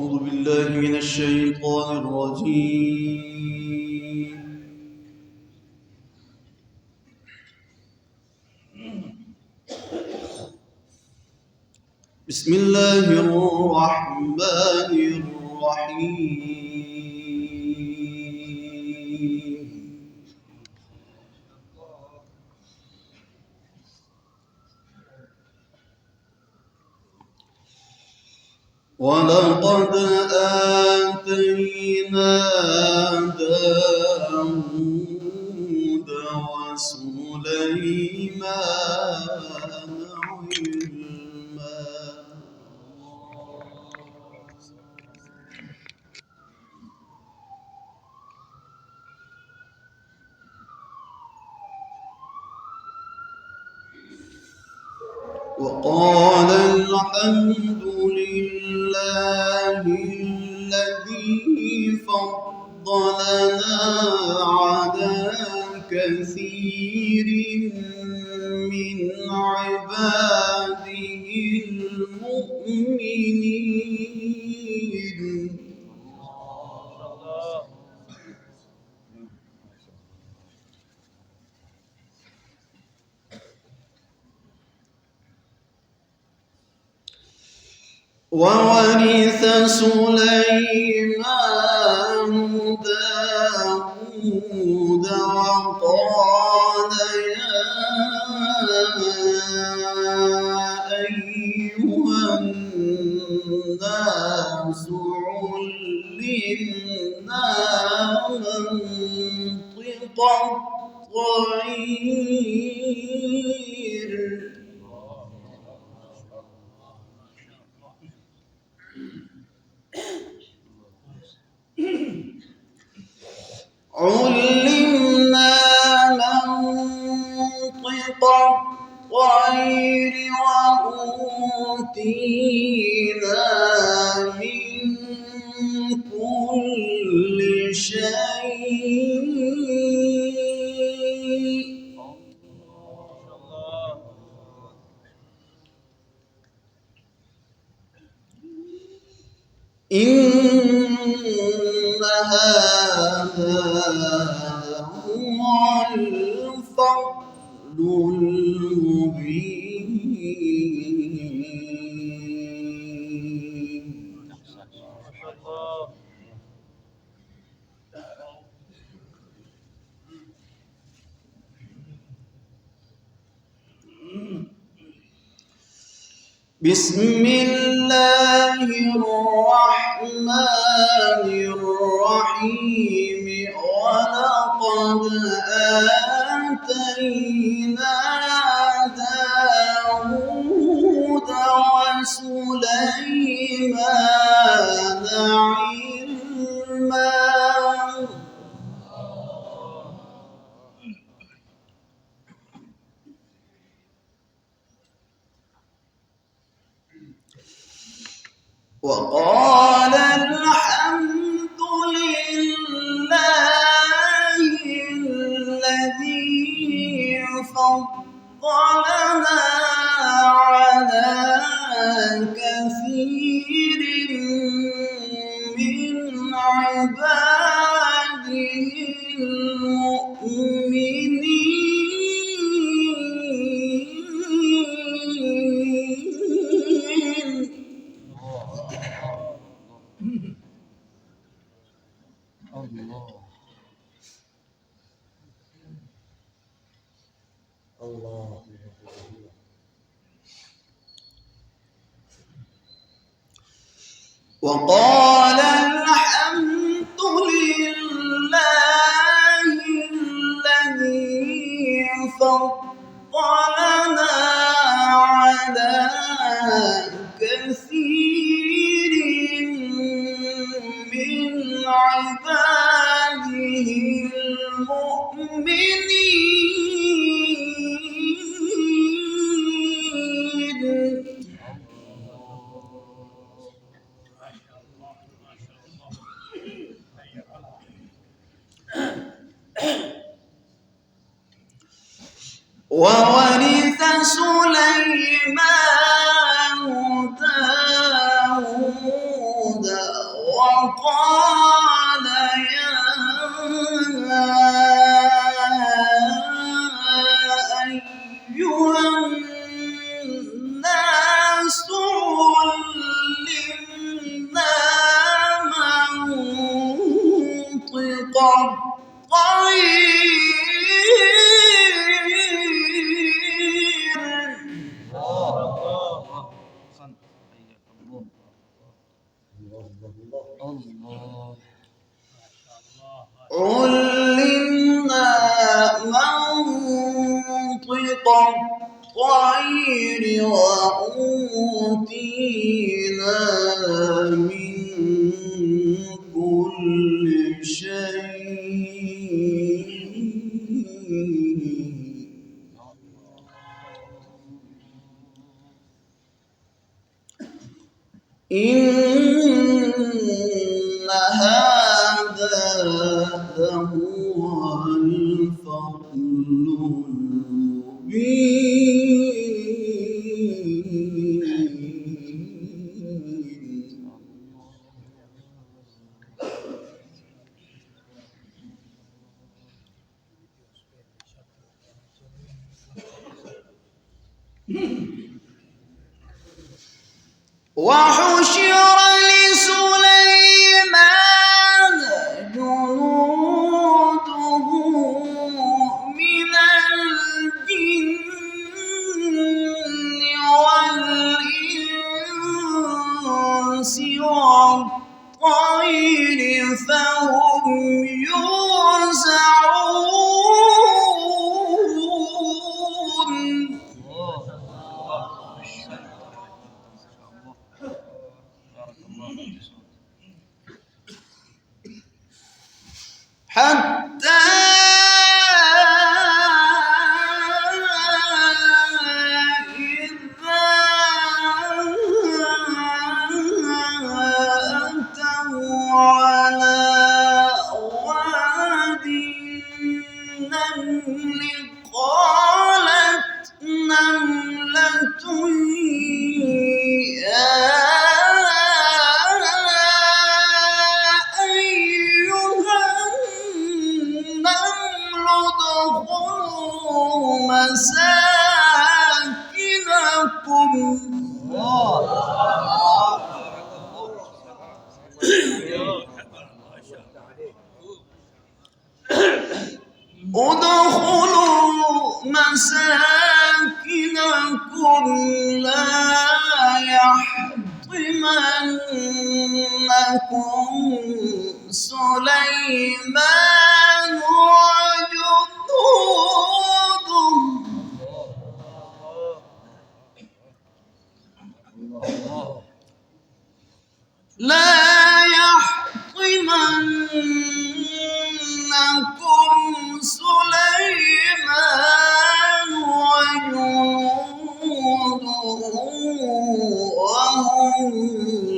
أعوذ بالله من الشيطان الرجيم. بسم الله الرحمن الرحيم. ولقد آتينا داود وسليمان علما. وقال الحمد لله الذي فضلنا على كثير من عباده المؤمنين. وورث سليمان داود وقال يا أيها الناس علمنا منطق الطير. علمنا منطق الطير وأوتينا من كل شيء. إن هذا هو الفضل المبين. بسم الله الرحمن الرحيم. ولقد آتينا داود وسليمان علما. وقال الحمد لله الذي فضلنا على كثير من عباده المؤمنين. الله. وقال الحمد لله الذي فضلنا على كثير من عباده المؤمنين. وورث سليمان داود علمنا منطق الطير وأوتينا من كل شيء إن هذا لهو الفضل المبين. وحشر لسليمان جنوده من الجن والإنس والطير فهم يوزعون. حتى إذا أتوا على واد النمل قالت نملة مساكنكم ادخلوا مساكنكم لا يحطمنكم سليمان وجنوده لا يحطمنكم سليمان وجنوده وهم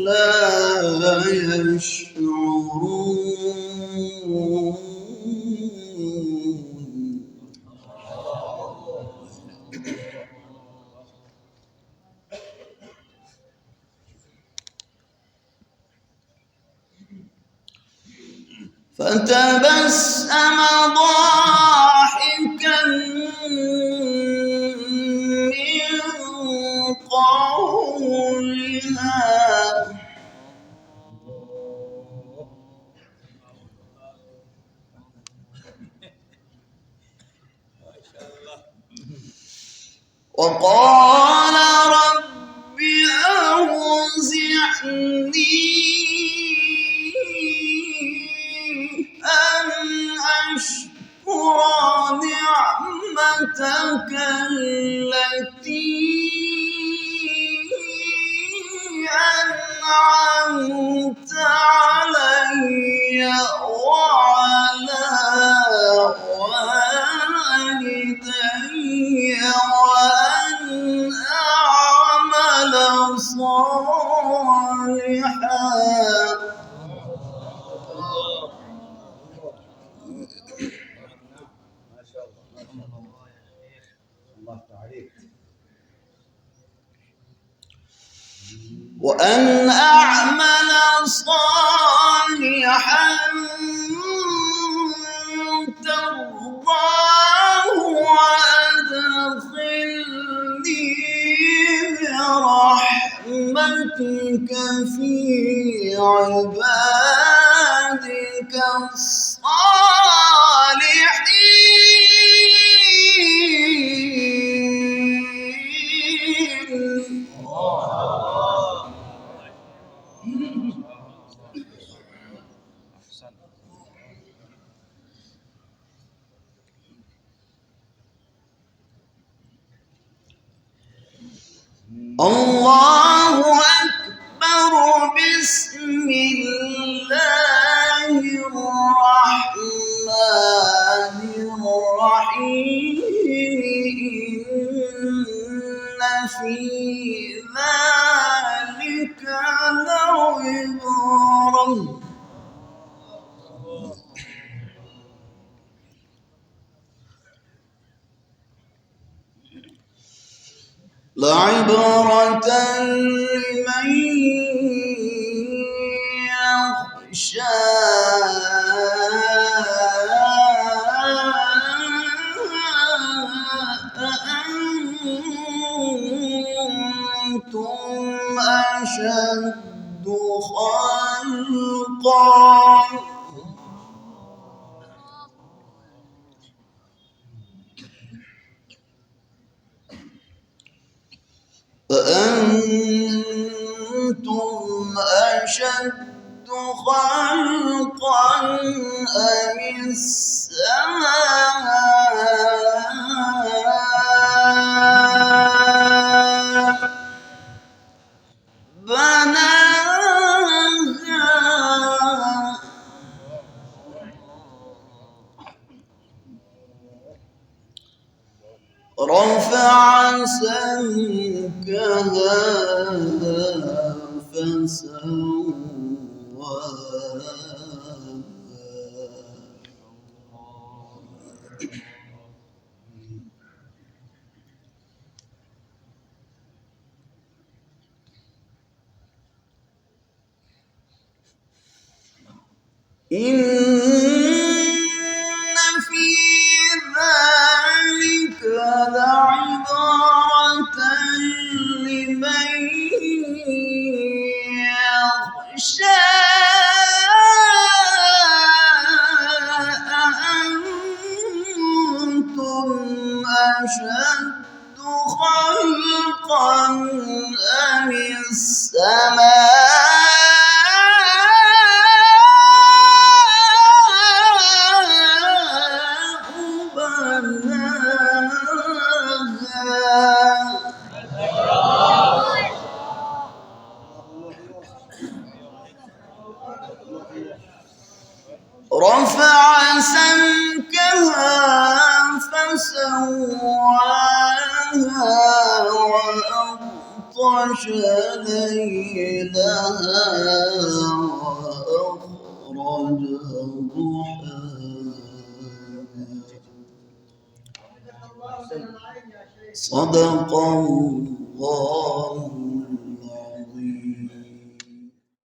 لا يشعرون. فتبسم ضاحكا من قولها وقال رب أوزعني أن أشكر نعمتك التي أنعمت علي وعلى والدي وأن أعمل صالحا وأن أعمل صالحا ترضاه وأدخلني برحمتك في عبادك الصالحين. الله أكبر. بسم الله الرحمن الرحيم. إن في ذلك لعبرة لمن يخشى. أأنتم أشد خلقا أأنتم أشد خلقا أم السماء بناها رفع سمكها فسواها. إن في ذلك لعبرة لمن يخشى. أأنتم أشد خلقا أم السماء رفع سمكها فسواها وأغطش ليلها وأخرج ضحاها. صدق الله